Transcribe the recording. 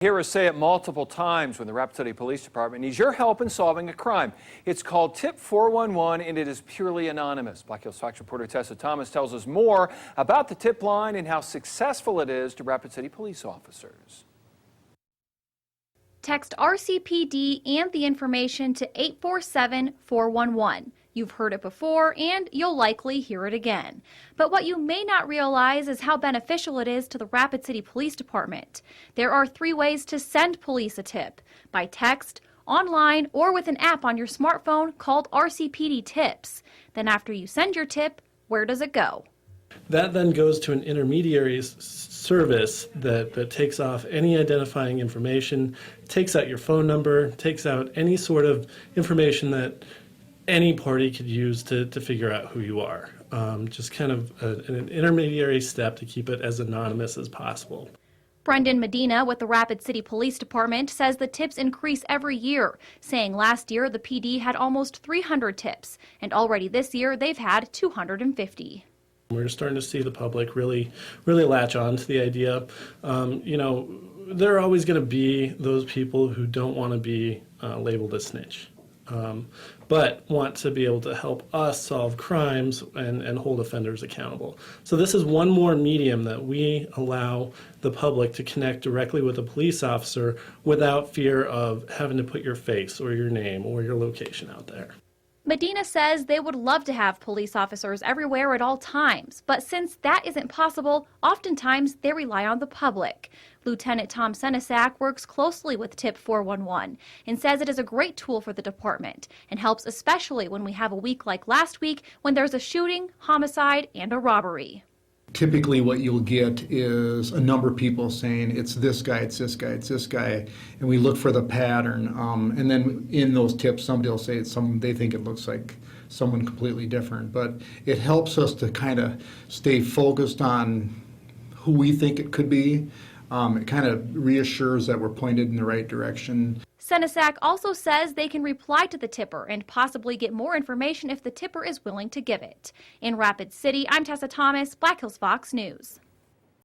Hear us say it multiple times when the Rapid City Police Department needs your help in solving a crime. It's called tip411 and it is purely anonymous. Black Hills Fox reporter Tessa Thomas tells us more about the tip line and how successful it is to Rapid City police officers. Text RCPD and the information to 847-411. You've heard it before and you'll likely hear it again. But what you may not realize is how beneficial it is to the Rapid City Police Department. There are 3 ways to send police a tip: by text, online, or with an app on your smartphone called RCPD Tips. Then after you send your tip, where does it go? That then goes to an intermediary service that takes off any identifying information, takes out your phone number, takes out any sort of information that any party could use to figure out who you are. Just kind of an intermediary step to keep it as anonymous as possible. Brendyn Medina with the Rapid City Police Department says the tips increase every year, saying last year the PD had almost 300 tips, and already this year they've had 250. We're starting to see the public really latch on to the idea. There are always going to be those people who don't want to be labeled a snitch, but want to be able to help us solve crimes and hold offenders accountable. So this is one more medium that we allow the public to connect directly with a police officer without fear of having to put your face or your name or your location out there. Medina says they would love to have police officers everywhere at all times, but since that isn't possible, oftentimes they rely on the public. Lieutenant Tom Senesac works closely with tip411 and says it is a great tool for the department and helps especially when we have a week like last week when there's a shooting, homicide, and a robbery. Typically what you'll get is a number of people saying it's this guy, it's this guy, it's this guy, and we look for the pattern. And then in those tips, somebody will say it's they think it looks like someone completely different. But it helps us to kind of stay focused on who we think it could be. It kind of reassures that we're pointed in the right direction. Senesac also says they can reply to the tipper and possibly get more information if the tipper is willing to give it. In Rapid City, I'm Tessa Thomas, Black Hills Fox News.